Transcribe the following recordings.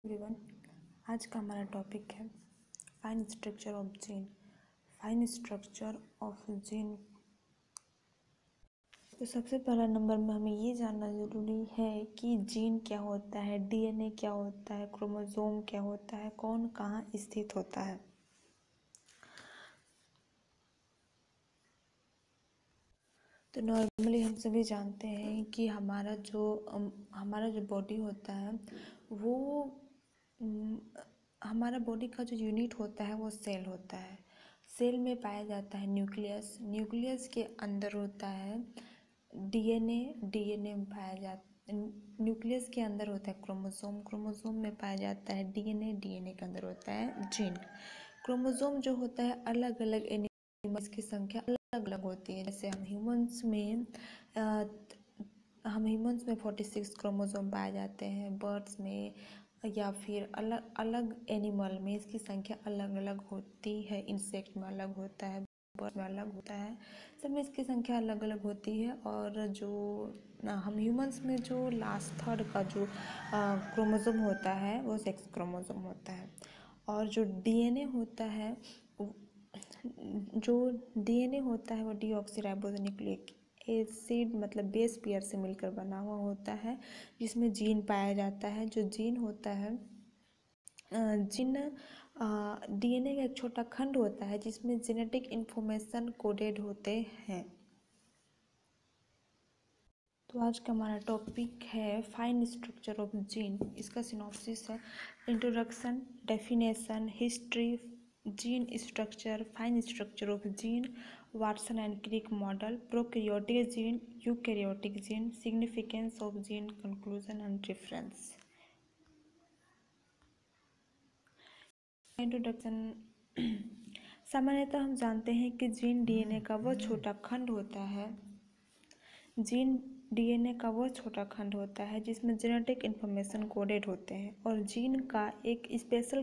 Everyone, आज का हमारा टॉपिक है fine structure of gene. Fine structure of gene. तो सबसे पहला नंबर में हमें ये जानना ज़रूरी है कि जीन क्या होता है, डीएनए क्या होता है, क्रोमोसोम क्या होता है, कौन कहाँ स्थित होता है। तो नॉर्मली हम सभी जानते हैं कि हमारा जो बॉडी होता है वो हमारा बॉडी का जो यूनिट होता है वो सेल होता है। सेल में पाया जाता है न्यूक्लियस। न्यूक्लियस के अंदर होता है डीएनए। डीएनए में पाया जाता न्यूक्लियस के अंदर होता है क्रोमोसोम। क्रोमोसोम में पाया जाता है डीएनए। डीएनए के अंदर होता है जीन। क्रोमोसोम जो होता है अलग अलग एनिमल्स की संख्या अलग अलग होती है। जैसे हम ह्यूमंस में 46 क्रोमोसोम पाए जाते हैं। बर्ड्स में या फिर अलग अलग एनिमल में इसकी संख्या अलग अलग होती है। इंसेक्ट में अलग होता है, बर्ड में अलग होता है, सब में इसकी संख्या अलग अलग होती है। और जो हम ह्यूमंस में जो लास्ट थर्ड का जो क्रोमोसोम होता है वो सेक्स क्रोमोसोम होता है। और जो डीएनए होता है वो डीऑक्सीराइबोन्यूक्लिक एसिड मतलब बेस पेयर से मिलकर बना हुआ होता है, जिसमें जीन पाया जाता है। जो जीन होता है डीएनए का एक छोटा खंड होता है जिसमें जेनेटिक इंफॉर्मेशन कोडेड होते हैं। तो आज का हमारा टॉपिक है फाइन स्ट्रक्चर ऑफ जीन। इसका सिनॉप्सिस है: introduction, definition, history, gene structure, fine structure of gene, Watson and Crick model, prokaryotic gene, eukaryotic gene, significance of gene, conclusion and reference. Introduction. सामान्यतः हम जानते हैं कि जीन डीएनए का वह छोटा खंड होता है जिसमें जेनेटिक इंफॉर्मेशन कोडेड होते हैं। और जीन का एक स्पेशल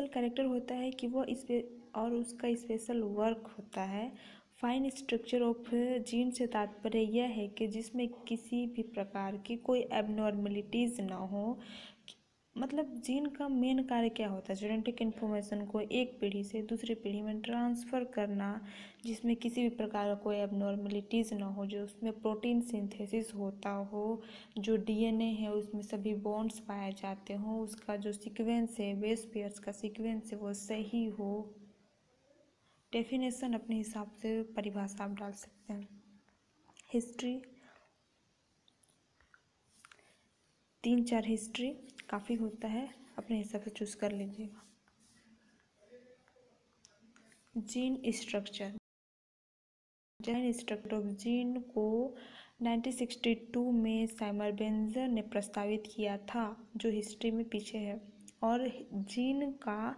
कैरेक्टर होता है कि और उसका स्पेशल वर्क होता है। फाइन स्ट्रक्चर ऑफ जीन से तात्पर्य यह है कि जिसमें किसी भी प्रकार की कोई एबनॉर्मलिटीज़ ना हो। मतलब जीन का मेन कार्य क्या होता है? जेनेटिक इन्फॉर्मेशन को एक पीढ़ी से दूसरी पीढ़ी में ट्रांसफ़र करना, जिसमें किसी भी प्रकार का कोई एबनॉर्मलिटीज़ ना हो, जो उसमें प्रोटीन सिंथेसिस होता हो, जो डीएनए है उसमें सभी बॉन्ड्स पाए जाते हों, उसका जो सीक्वेंस है, बेस पेयर्स का सीक्वेंस है वो सही हो। डेफिनेशन अपने हिसाब से परिभाषा आप डाल सकते हैं। हिस्ट्री 3-4 हिस्ट्री काफ़ी होता है, अपने हिसाब से चूज़ कर लीजिएगा। जीन स्ट्रक्चर ऑफ जीन को 1962 में साइमर-बेंजर ने प्रस्तावित किया था, जो हिस्ट्री में पीछे है। और जीन का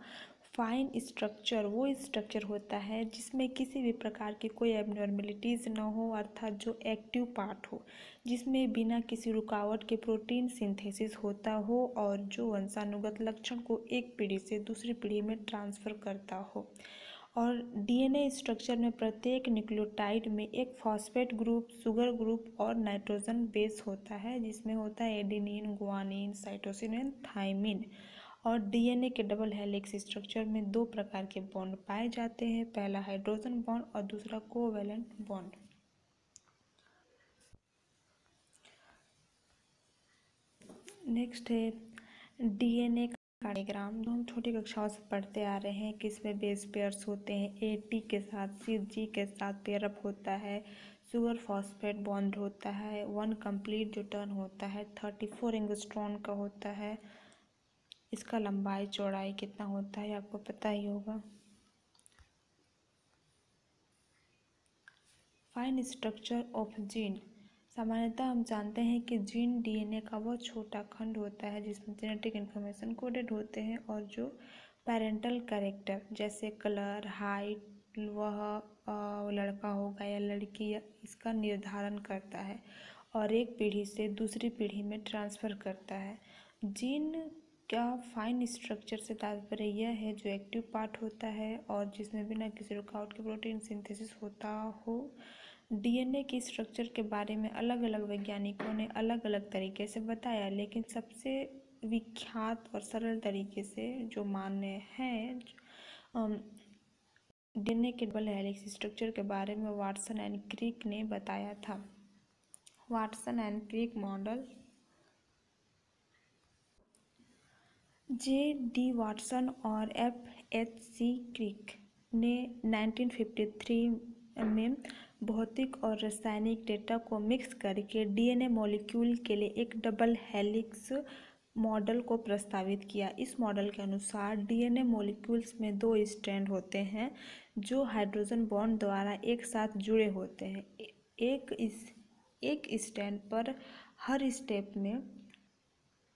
फाइन स्ट्रक्चर वो स्ट्रक्चर होता है जिसमें किसी भी प्रकार की कोई एबनॉर्मलिटीज़ ना हो, अर्थात जो एक्टिव पार्ट हो, जिसमें बिना किसी रुकावट के प्रोटीन सिंथेसिस होता हो और जो वंशानुगत लक्षण को एक पीढ़ी से दूसरी पीढ़ी में ट्रांसफ़र करता हो। और डीएनए स्ट्रक्चर में प्रत्येक न्यूक्लियोटाइड में एक फॉस्फेट ग्रुप, शुगर ग्रुप और नाइट्रोजन बेस होता है, जिसमें होता है adenine, guanine, cytosine and thymine. और डीएनए के डबल हेलिक्स स्ट्रक्चर में 2 प्रकार के बॉन्ड पाए जाते हैं, पहला हाइड्रोजन बॉन्ड और दूसरा कोवैलेंट बॉन्ड। नेक्स्ट है डीएनए का डायग्राम, जो हम छोटी कक्षाओं से पढ़ते आ रहे हैं कि इसमें बेस पेयर्स होते हैं, एटी के साथ जी के साथ पेयरअप होता है, शुगर फॉस्फेट बॉन्ड होता है, 1 कंप्लीट जो टर्न होता है 34 एंगस्ट्रॉन का होता है। इसका लंबाई चौड़ाई कितना होता है आपको पता ही होगा। Fine structure of gene. सामान्यतः हम जानते हैं कि जीन डीएनए का वह छोटा खंड होता है जिसमें जेनेटिक इन्फॉर्मेशन कोडेड होते हैं, और जो पेरेंटल कैरेक्टर जैसे कलर, हाइट, वह लड़का होगा या लड़की, इसका निर्धारण करता है और एक पीढ़ी से दूसरी पीढ़ी में ट्रांसफ़र करता है। जीन का फाइन स्ट्रक्चर से तात्पर्य यह है जो एक्टिव पार्ट होता है और जिसमें बिना किसी रुकावट के प्रोटीन सिंथेसिस होता हो, डीएनए की स्ट्रक्चर के बारे में अलग अलग वैज्ञानिकों ने अलग अलग तरीके से बताया, लेकिन सबसे विख्यात और सरल तरीके से जो मान्य है डीएनए के डबल हेलिक्स स्ट्रक्चर के बारे में वाटसन एंड क्रिक ने बताया था। Watson and Crick model. J D. Watson और एफ.एच.सी. क्रिक ने 1953 में भौतिक और रासायनिक डेटा को मिक्स करके डीएनए मॉलिक्यूल के लिए एक डबल हेलिक्स मॉडल को प्रस्तावित किया। इस मॉडल के अनुसार डीएनए मॉलिक्यूल्स में 2 स्ट्रैंड होते हैं जो हाइड्रोजन बॉन्ड द्वारा एक साथ जुड़े होते हैं। एक स्ट्रैंड पर हर स्टेप में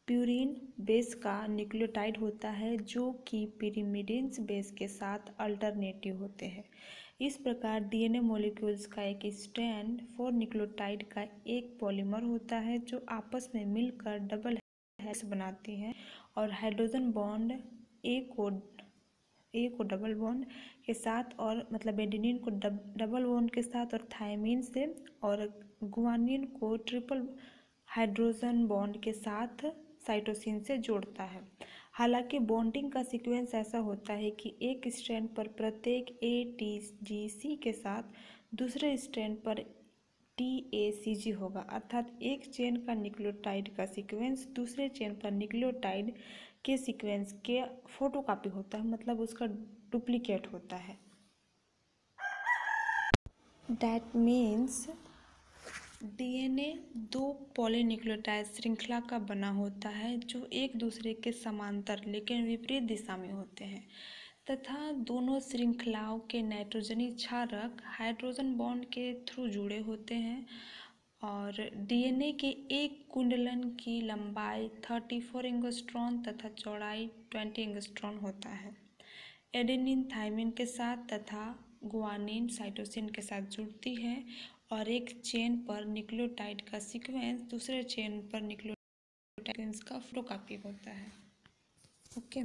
प्यूरीन बेस का न्यूक्लियोटाइड होता है जो कि पिरिमिडिन्स बेस के साथ अल्टरनेटिव होते हैं। इस प्रकार डीएनए मॉलिक्यूल्स का एक स्ट्रैंड 4 न्यूक्लियोटाइड का एक पॉलीमर होता है जो आपस में मिलकर डबल हेलिक्स बनाती हैं और हाइड्रोजन बॉन्ड ए को डबल बॉन्ड के साथ और मतलब एडेनिन को डबल बॉन्ड के साथ और थायमिन से और गुआनिन को ट्रिपल हाइड्रोजन बॉन्ड के साथ साइटोसिन से जोड़ता है। हालांकि बॉन्डिंग का सीक्वेंस ऐसा होता है कि एक स्ट्रैंड पर प्रत्येक ATGC के साथ दूसरे स्ट्रैंड पर TACG होगा, अर्थात एक चेन का न्यूक्लियोटाइड का सीक्वेंस दूसरे चेन पर न्यूक्लियोटाइड के सीक्वेंस के फोटोकॉपी होता है, मतलब उसका डुप्लीकेट होता है। दैट मीन्स डीएनए 2 पॉलीन्यूक्लियोटाइड श्रृंखला का बना होता है जो एक दूसरे के समांतर लेकिन विपरीत दिशा में होते हैं तथा दोनों श्रृंखलाओं के नाइट्रोजनी क्षारक हाइड्रोजन बॉन्ड के थ्रू जुड़े होते हैं और डीएनए के एक कुंडलन की लंबाई 34 एंगस्ट्रॉन तथा चौड़ाई 20 एंगस्ट्रॉन होता है। एडेनिन थायमिन के साथ तथा गुआनिन साइटोसिन के साथ जुड़ती है और एक चेन पर न्यूक्लियोटाइड का सीक्वेंस दूसरे चेन पर न्यूक्लियोटाइड सीक्वेंस का फोटोकॉपी होता है। Okay.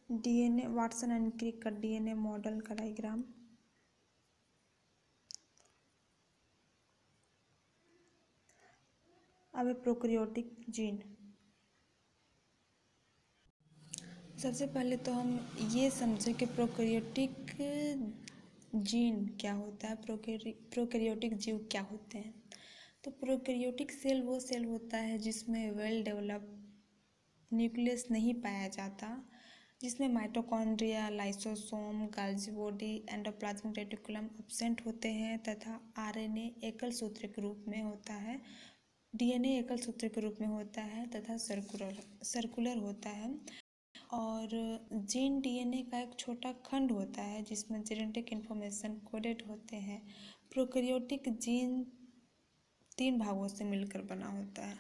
DNA Watson and Crick का डीएनए मॉडल का डायग्राम। अब प्रोकैरियोटिक जीन। सबसे पहले तो हम ये समझें कि प्रोकैरियोटिक जीन क्या होता है, प्रोकैरियोटिक जीव क्या होते हैं। तो प्रोकैरियोटिक सेल वो सेल होता है जिसमें वेल डेवलप न्यूक्लियस नहीं पाया जाता, जिसमें mitochondria, lysosome, Golgi body, endoplasmic reticulum absent होते हैं तथा आरएनए एकल सूत्र के रूप में होता है, डीएनए एकल सूत्र के रूप में होता है तथा सर्कुलर होता है और जीन डीएनए का एक छोटा खंड होता है जिसमें जेनेटिक इन्फॉर्मेशन कोडेड होते हैं। प्रोकैरियोटिक जीन 3 भागों से मिलकर बना होता है।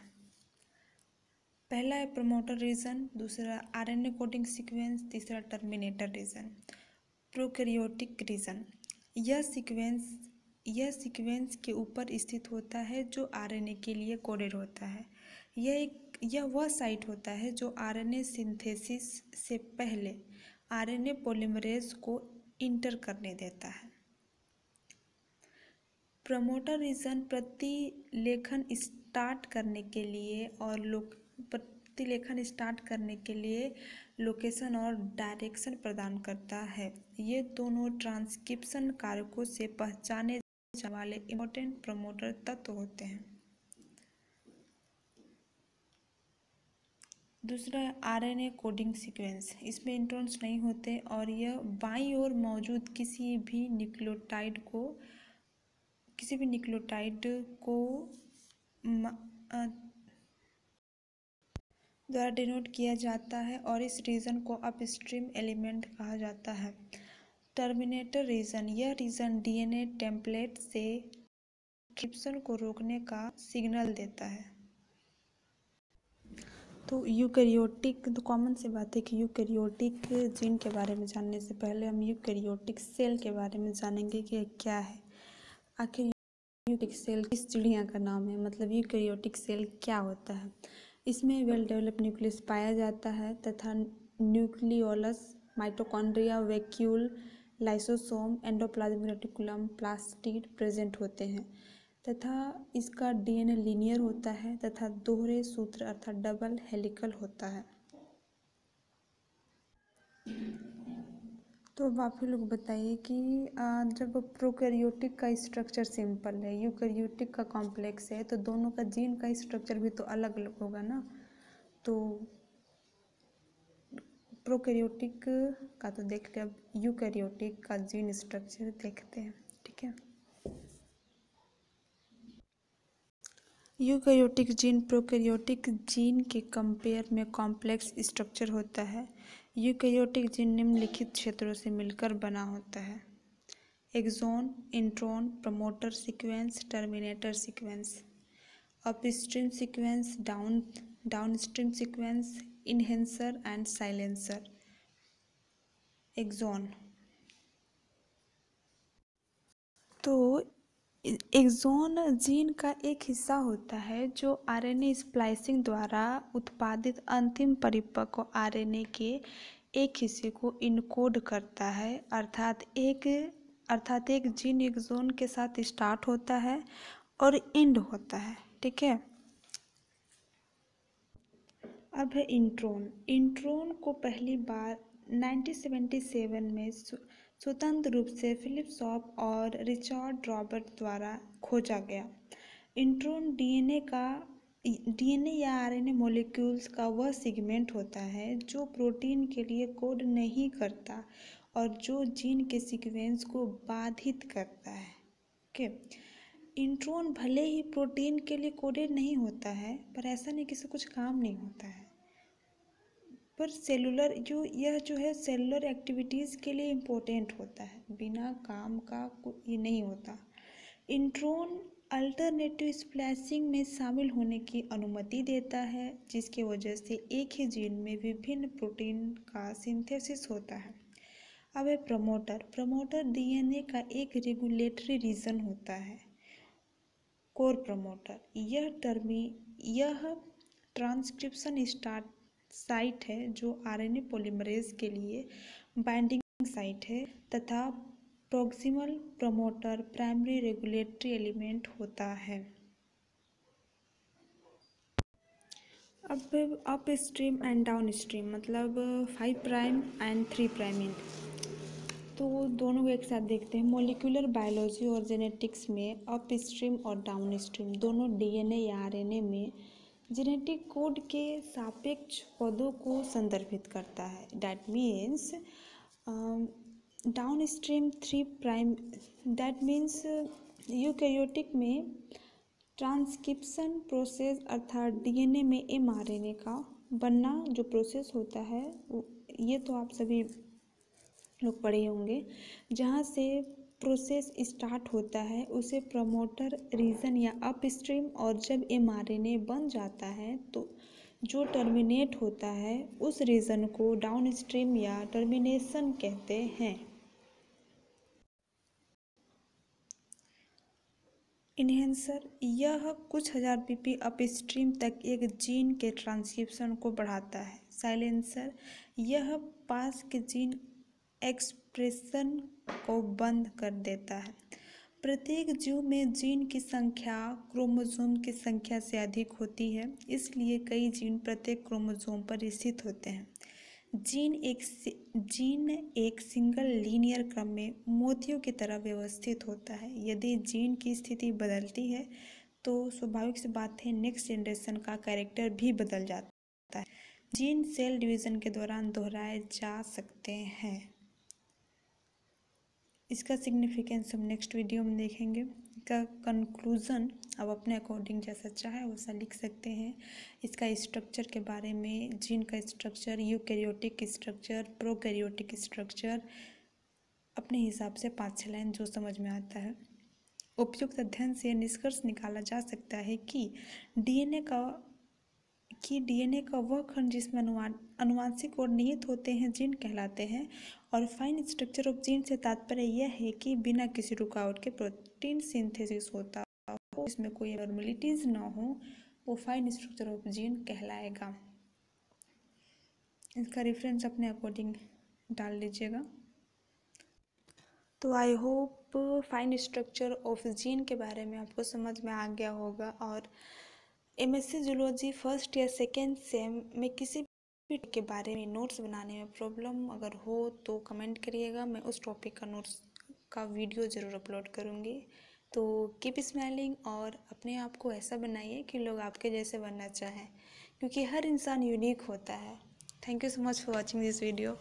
पहला है प्रमोटर रीजन, दूसरा आरएनए कोडिंग सीक्वेंस, तीसरा टर्मिनेटर रीजन। प्रोकैरियोटिक रीजन यह सीक्वेंस के ऊपर स्थित होता है जो आरएनए के लिए कोडेड होता है। यह वह साइट होता है जो आरएनए सिंथेसिस से पहले आरएनए पॉलीमरेज को इंटर करने देता है। प्रमोटर रीजन प्रतिलेखन स्टार्ट करने के लिए लोकेशन और डायरेक्शन प्रदान करता है। ये दोनों ट्रांसक्रिप्शन कारकों से पहचाने जाने वाले इम्पोर्टेंट प्रमोटर तत्व होते हैं। दूसरा है आरएनए कोडिंग सीक्वेंस। इसमें इंट्रॉन्स नहीं होते और यह बाईं ओर मौजूद किसी भी न्यूक्लियोटाइड को द्वारा डिनोट किया जाता है और इस रीजन को अपस्ट्रीम एलिमेंट कहा जाता है। टर्मिनेटर रीजन यह रीजन डीएनए टेम्पलेट से ट्रांसक्रिप्शन को रोकने का सिग्नल देता है। तो यूकैरियोटिक तो कॉमन सी बात है कि यूकैरियोटिक जीन के बारे में जानने से पहले हम यूकैरियोटिक सेल के बारे में जानेंगे कि क्या है। आखिर यूकैरियोटिक सेल किस चिड़िया का नाम है, मतलब यूकैरियोटिक सेल क्या होता है। इसमें वेल डेवलप न्यूक्लियस पाया जाता है तथा nucleolus, mitochondria, vacuole, lysosome, endoplasmic reticulum, plastid present होते हैं तथा इसका डीएनए लीनियर होता है तथा दोहरे सूत्र अर्थात डबल हेलिकल होता है। तो अब आप ही लोग बताइए कि जब प्रोकैरियोटिक का स्ट्रक्चर सिंपल है, यूकैरियोटिक का कॉम्प्लेक्स है, तो दोनों का जीन का स्ट्रक्चर भी तो अलग अलग होगा ना। तो प्रोकैरियोटिक का तो देख लिया, अब यूकैरियोटिक का जीन स्ट्रक्चर देखते हैं। ठीक है, यूकैरियोटिक जीन प्रोकैरियोटिक जीन के कंपेयर में कॉम्प्लेक्स स्ट्रक्चर होता है। यूकैरियोटिक जीन निम्नलिखित क्षेत्रों से मिलकर बना होता है: exon, intron, promoter sequence, terminator sequence, upstream sequence, downstream sequence, enhancer and silencer. Exon, तो एक्सोन जीन का एक हिस्सा होता है जो आरएनए स्प्लाइसिंग द्वारा उत्पादित अंतिम परिपक्व आरएनए के एक हिस्से को इनकोड करता है। अर्थात एक जीन एक्सोन के साथ स्टार्ट होता है और एंड होता है। ठीक है, अब है इंट्रॉन। इंट्रॉन को पहली बार 1977 में स्वतंत्र रूप से फिलिप शॉप और रिचर्ड रॉबर्ट द्वारा खोजा गया। इंट्रॉन डीएनए या आरएनए मॉलिक्यूल्स का वह सेगमेंट होता है जो प्रोटीन के लिए कोड नहीं करता और जो जीन के सीक्वेंस को बाधित करता है। ओके, इंट्रॉन भले ही प्रोटीन के लिए कोडेड नहीं होता है, पर ऐसा नहीं कि इससे कुछ काम नहीं होता है, पर यह जो है सेलुलर एक्टिविटीज़ के लिए इम्पोर्टेंट होता है, बिना काम का ये नहीं होता। इंट्रॉन अल्टरनेटिव स्प्लाइसिंग में शामिल होने की अनुमति देता है, जिसकी वजह से एक ही जीन में विभिन्न प्रोटीन का सिंथेसिस होता है। अब है प्रमोटर। प्रमोटर डीएनए का एक रेगुलेटरी रीजन होता है, कोर प्रमोटर। यह ट्रांसक्रिप्शन साइट है जो आरएनए पॉलीमरेज के लिए बाइंडिंग साइट है तथा proximal promoter primary regulatory element होता है। अब up stream and down stream मतलब 5 प्राइम एंड 3 प्राइम एंड, तो दोनों को एक साथ देखते हैं। मॉलिक्यूलर बायोलॉजी और जेनेटिक्स में अप स्ट्रीम और डाउन स्ट्रीम दोनों डीएनए या आरएनए में जेनेटिक कोड के सापेक्ष पदों को संदर्भित करता है। That means down stream 3 prime, that means eukaryotic में ट्रांसक्रिप्शन प्रोसेस अर्थात डीएनए में एमआरएनए का बनना जो प्रोसेस होता है, ये तो आप सभी लोग पढ़े होंगे। जहाँ से प्रोसेस स्टार्ट होता है उसे प्रमोटर रीजन या अपस्ट्रीम, और जब एमआरएनए बन जाता है तो जो टर्मिनेट होता है उस रीजन को डाउनस्ट्रीम या टर्मिनेशन कहते हैं। इनहेंसर, यह कुछ हजार पीपी अपस्ट्रीम तक एक जीन के ट्रांसक्रिप्शन को बढ़ाता है। साइलेंसर, यह पास के जीन एक्सप्रेशन को बंद कर देता है। प्रत्येक जीव में जीन की संख्या क्रोमोसोम की संख्या से अधिक होती है, इसलिए कई जीन प्रत्येक क्रोमोसोम पर स्थित होते हैं। जीन एक सिंगल लीनियर क्रम में मोतियों की तरह व्यवस्थित होता है। यदि जीन की स्थिति बदलती है तो स्वाभाविक सी बात है नेक्स्ट जनरेशन का कैरेक्टर भी बदल जाता है। जीन सेल डिवीजन के दौरान दोहराए जा सकते हैं। इसका सिग्निफिकेंस हम नेक्स्ट वीडियो में देखेंगे। इसका कंक्लूज़न अब अपने अकॉर्डिंग जैसा चाहे वैसा लिख सकते हैं। इसका स्ट्रक्चर के बारे में, जीन का structure, eukaryotic structure, prokaryotic structure, अपने हिसाब से 5-6 लाइन जो समझ में आता है। उपयुक्त अध्ययन से निष्कर्ष निकाला जा सकता है कि डीएनए का वह खंड जिसमें अनुवांशिक और निहित होते हैं जीन कहलाते हैं, और फाइन स्ट्रक्चर ऑफ जीन से तात्पर्य यह है कि बिना किसी रुकावट के प्रोटीन सिंथेसिस होता हो, इसमें कोई एबनॉर्मलिटीज ना हो, वो फाइन स्ट्रक्चर ऑफ जीन कहलाएगा। इसका रेफरेंस अपने अकॉर्डिंग डाल लीजिएगा। तो I hope fine structure of gene के बारे में आपको समझ में आ गया होगा। और एमएससी जूलॉजी फर्स्ट या सेकेंड सेम में किसी भी के बारे में नोट्स बनाने में प्रॉब्लम अगर हो तो कमेंट करिएगा, मैं उस टॉपिक का नोट्स का वीडियो ज़रूर अपलोड करूँगी। तो कीप स्माइलिंग और अपने आप को ऐसा बनाइए कि लोग आपके जैसे बनना चाहें, क्योंकि हर इंसान यूनिक होता है। Thank you so much for watching this video.